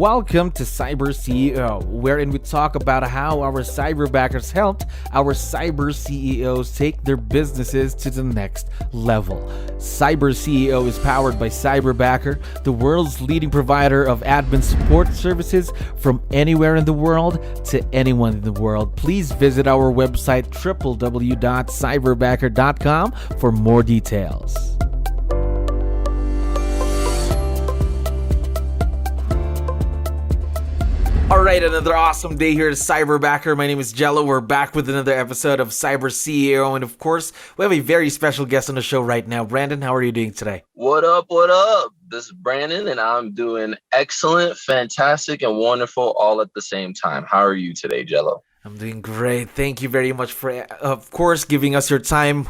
Welcome to CyberCEO, wherein we talk about how our cyberbackers helped our cyber CEOs take their businesses to the next level. CyberCEO is powered by Cyberbacker, the world's leading provider of admin support services from anywhere in the world to anyone in the world. Please visit our website www.cyberbacker.com for more details. All right, another awesome day here at Cyberbacker. My name is Jello. We're back with another episode of CyberCEO, and of course, we have a very special guest on the show right now. Brandon, how are you doing today? What up, what up? This is Brandon, and I'm doing excellent, fantastic, and wonderful all at the same time. How are you today, Jello? I'm doing great. Thank you very much for, of course, giving us your time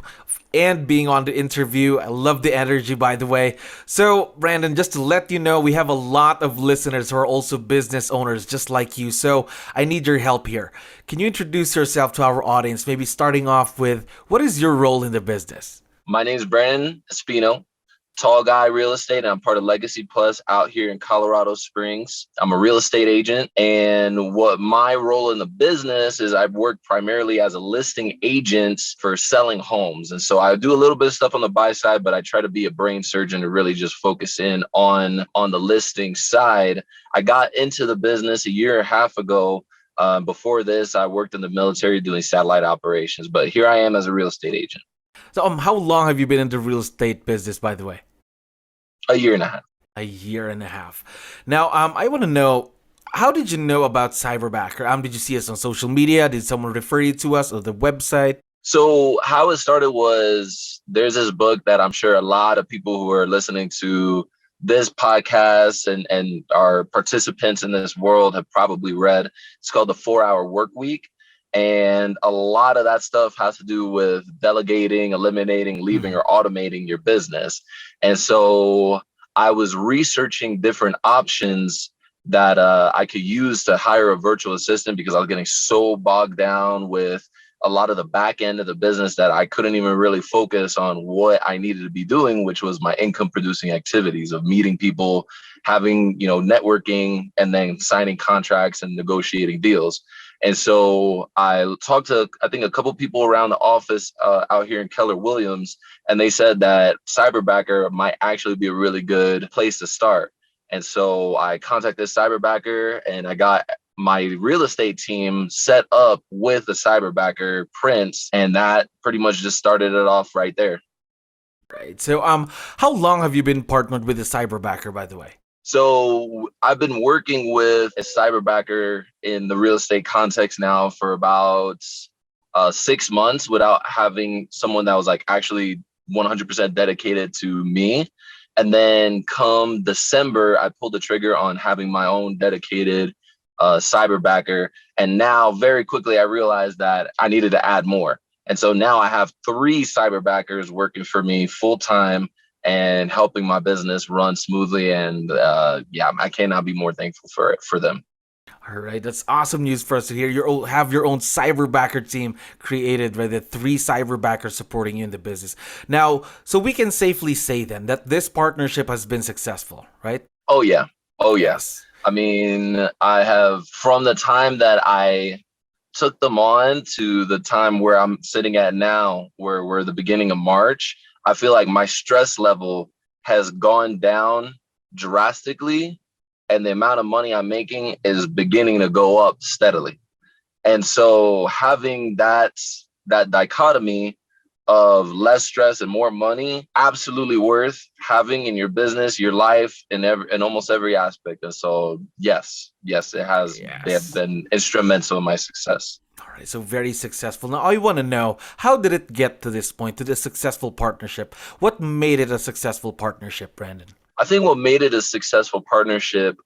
and being on the interview. I love the energy, by the way. So, Brandon, just to let you know, we have a lot of listeners who are also business owners just like you. So, I need your help here. Can you introduce yourself to our audience, maybe starting off with, what is your role in the business? My name is Brandon Espino, tall guy real estate, and I'm part of 𝗙𝗙𝗹𝗹𝗶 out here in Colorado Springs. I'm a real estate agent, and what my role in the business is, I've worked primarily as a listing agent for selling homes. And so I do a little bit of stuff on the buy side, but I try to be a brain surgeon to really just focus in on the listing side. I got into the business a year and a half ago. Before this, I worked in the military doing satellite operations, but here I am as a real estate agent. So, how long have you been in the real estate business, by the way? A year and a half. A year and a half. Now, I want to know, how did you know about Cyberbacker? Did you see us on social media? Did someone refer you to us or the website? So how it started was, there's this book that I'm sure a lot of people who are listening to this podcast and are participants in this world have probably read. It's called The 4-Hour Workweek. And a lot of that stuff has to do with delegating, eliminating, leaving, or automating your business. And so I was researching different options that I could use to hire a virtual assistant, because I was getting so bogged down with a lot of the back end of the business that I couldn't even really focus on what I needed to be doing, which was my income producing activities of meeting people, having, networking, and then signing contracts and negotiating deals. And so I talked to, I think, a couple people around the office out here in Keller Williams, and they said that Cyberbacker might actually be a really good place to start. And so I contacted Cyberbacker, and I got my real estate team set up with the Cyberbacker prints, and that pretty much just started it off right there. Right. So how long have you been partnered with the Cyberbacker, by the way? So I've been working with a Cyberbacker in the real estate context now for about 6 months without having someone that was like actually 100% dedicated to me. And then come December, I pulled the trigger on having my own dedicated Cyberbacker. And now very quickly, I realized that I needed to add more. And so now I have 3 Cyberbackers working for me full time and helping my business run smoothly. And I cannot be more thankful for them. All right, that's awesome news for us to hear. You have your own Cyberbacker team created by the 3 Cyberbackers supporting you in the business. Now, so we can safely say then that this partnership has been successful, right? Oh, yeah. Oh, yes. I mean, I have, from the time that I took them on to the time where I'm sitting at now, where we're the beginning of March, I feel like my stress level has gone down drastically, and the amount of money I'm making is beginning to go up steadily. And so having that dichotomy of less stress and more money, absolutely worth having in your business, your life, in almost every aspect. And so, yes, it has. Yes. They have been instrumental in my success. All right, so very successful. Now, I want to know, how did it get to this point, to this successful partnership? What made it a successful partnership, Brandon? I think what made it a successful partnership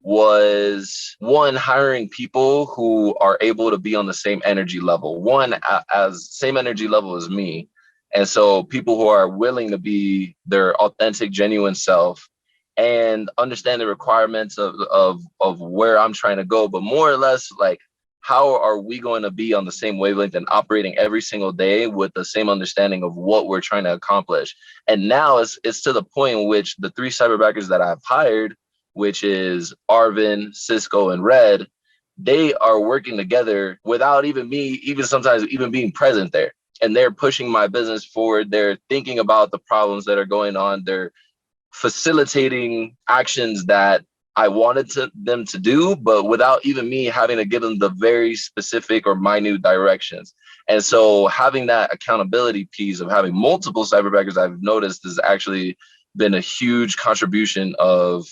was, one, hiring people who are able to be on the same energy level. One, as same energy level as me. And so people who are willing to be their authentic, genuine self and understand the requirements of where I'm trying to go, but more or less like, how are we going to be on the same wavelength and operating every single day with the same understanding of what we're trying to accomplish? And now it's to the point in which the 3 Cyberbackers that I've hired, which is Arvin, Cisco, and Red, they are working together without even me, even sometimes even being present there. And they're pushing my business forward. They're thinking about the problems that are going on. They're facilitating actions that I wanted them to do, but without even me having to give them the very specific or minute directions. And so having that accountability piece of having multiple cyberbackers, I've noticed, has actually been a huge contribution of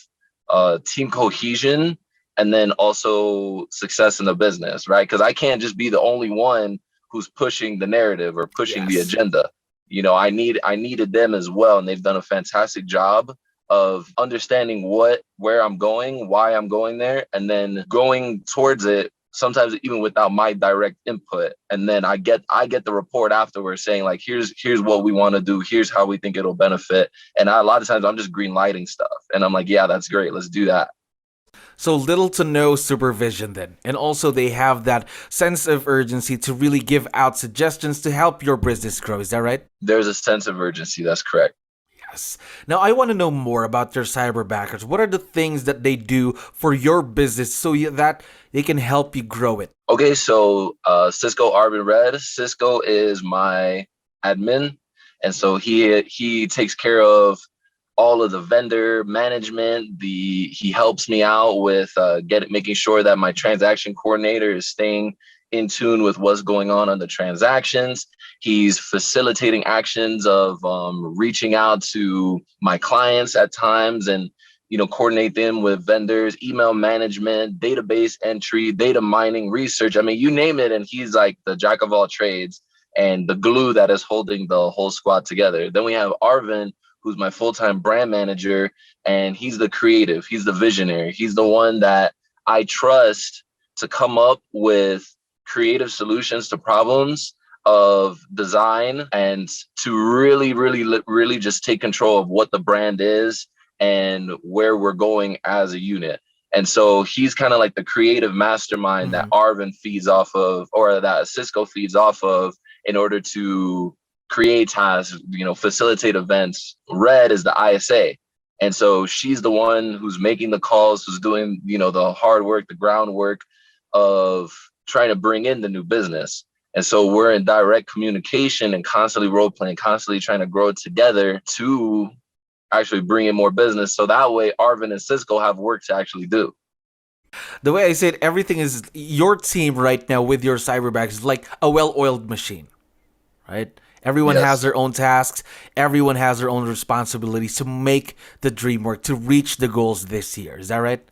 team cohesion and then also success in the business, right? Because I can't just be the only one who's pushing the narrative or pushing the agenda. You know, I needed them as well, and they've done a fantastic job of understanding where I'm going, why I'm going there, and then going towards it, sometimes even without my direct input. And then I get the report afterwards saying like, here's what we want to do, here's how we think it'll benefit. And a lot of times I'm just green lighting stuff, and I'm like, yeah, that's great, let's do that. So little to no supervision then. And also they have that sense of urgency to really give out suggestions to help your business grow. Is that right? There's a sense of urgency. That's correct. Yes. Now I want to know more about your cyberbackers. What are the things that they do for your business so that they can help you grow it? Okay, so Cisco, Arvin, Red. Cisco is my admin. And so he takes care of all of the vendor management. He helps me out with making sure that my transaction coordinator is staying in tune with what's going on the transactions. He's facilitating actions of reaching out to my clients at times and, you know, coordinate them with vendors, email management, database entry, data mining, research. I mean, you name it, and he's like the jack of all trades and the glue that is holding the whole squad together. Then we have Arvin, who's my full-time brand manager, and he's the creative, he's the visionary. He's the one that I trust to come up with creative solutions to problems of design and to really just take control of what the brand is and where we're going as a unit. And so he's kind of like the creative mastermind that Arvin feeds off of, or that Cisco feeds off of, in order to create tasks, you know, facilitate events. Red is the ISA. And so she's the one who's making the calls, who's doing, you know, the hard work, the groundwork of trying to bring in the new business. And so we're in direct communication and constantly role playing, constantly trying to grow together to actually bring in more business. So that way Arvin and Cisco have work to actually do. The way I say it, everything is your team right now with your cyberbackers is like a well-oiled machine, right? Everyone has their own tasks. Everyone has their own responsibilities to make the dream work, to reach the goals this year. Is that right?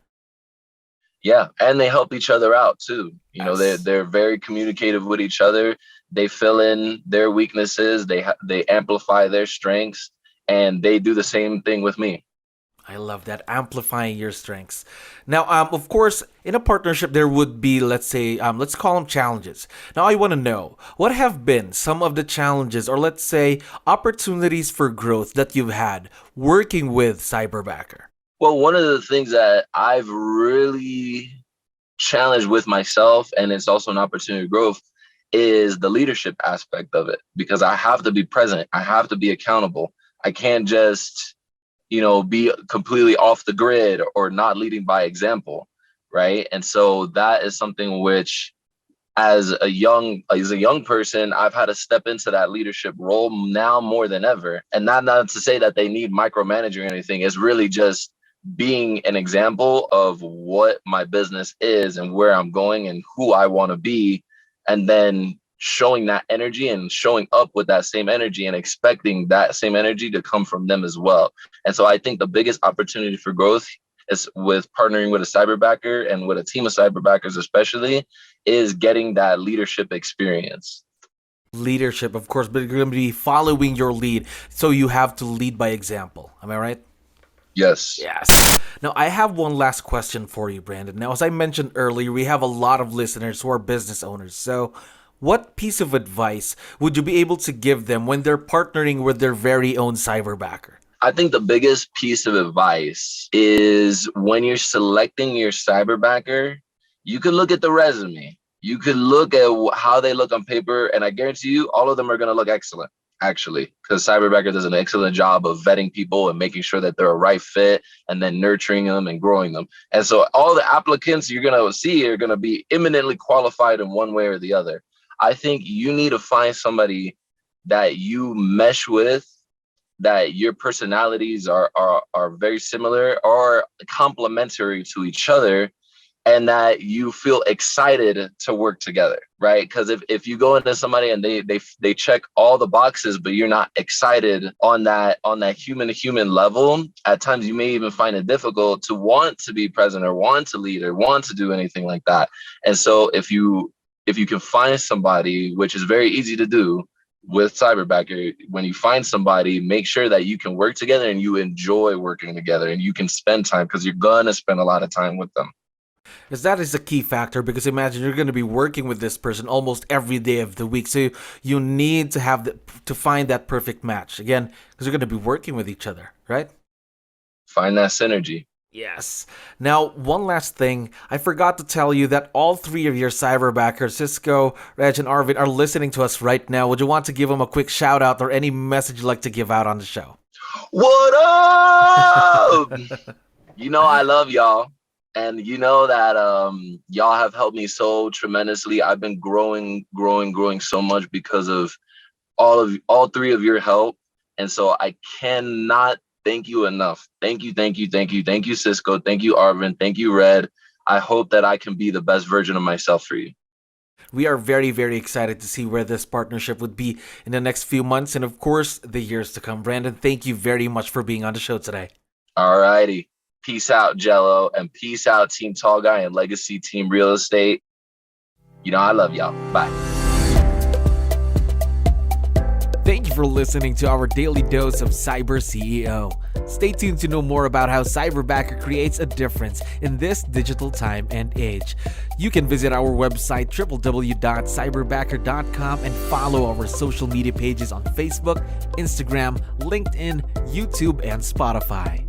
Yeah, and they help each other out too. You know, they're very communicative with each other. They fill in their weaknesses. They amplify their strengths, and they do the same thing with me. I love that, amplifying your strengths. Now, of course, in a partnership, there would be, let's say, let's call them challenges. Now, I want to know, what have been some of the challenges, or let's say, opportunities for growth that you've had working with Cyberbacker? Well, one of the things that I've really challenged with myself, and it's also an opportunity to growth, is the leadership aspect of it, because I have to be present. I have to be accountable. I can't just, you know, be completely off the grid or not leading by example, right? And so that is something which, as a young person, I've had to step into that leadership role now more than ever. And not to say that they need micromanaging or anything. It's really just being an example of what my business is and where I'm going and who I want to be, and then showing that energy and showing up with that same energy and expecting that same energy to come from them as well. And so I think the biggest opportunity for growth is with partnering with a cyberbacker and with a team of cyberbackers especially, is getting that leadership experience. Leadership, of course, but you're going to be following your lead, so you have to lead by example. Am I right? Yes. Yes. Now, I have one last question for you, Brandon. Now, as I mentioned earlier, we have a lot of listeners who are business owners. So what piece of advice would you be able to give them when they're partnering with their very own cyberbacker? I think the biggest piece of advice is when you're selecting your cyberbacker, you can look at the resume. You could look at how they look on paper, and I guarantee you all of them are going to look excellent. actually, because Cyberbacker does an excellent job of vetting people and making sure that they're a right fit and then nurturing them and growing them. And so all the applicants you're going to see are going to be eminently qualified in one way or the other. I think you need to find somebody that you mesh with, that your personalities are very similar or complementary to each other, and that you feel excited to work together, right? Because if you go into somebody and they check all the boxes, but you're not excited on that human to human level, at times you may even find it difficult to want to be present or want to lead or want to do anything like that. And so if you can find somebody, which is very easy to do with Cyberbacker, when you find somebody, make sure that you can work together and you enjoy working together and you can spend time, because you're gonna spend a lot of time with them. Because that is a key factor, because imagine you're going to be working with this person almost every day of the week. So you need to have to find that perfect match. Again, because you're going to be working with each other, right? Find that synergy. Yes. Now, one last thing. I forgot to tell you that all three of your Cyberbackers, 𝗙𝗂, Reg, and Arvin, are listening to us right now. Would you want to give them a quick shout out or any message you'd like to give out on the show? What up? You know I love y'all. And you know that y'all have helped me so tremendously. I've been growing so much because of all three of your help. And so I cannot thank you enough. Thank you, 𝗙𝗂. Thank you, Arvin. Thank you, Red. I hope that I can be the best version of myself for you. We are very, very excited to see where this partnership would be in the next few months and, of course, the years to come. Brandon, thank you very much for being on the show today. All righty. Peace out, 𝗙𝗪, and peace out, Team Tall Guy and Legacy Team Real Estate. You know I love y'all. Bye. Thank you for listening to our daily dose of CyberCEO. Stay tuned to know more about how Cyberbacker creates a difference in this digital time and age. You can visit our website www.cyberbacker.com and follow our social media pages on Facebook, Instagram, LinkedIn, YouTube, and Spotify.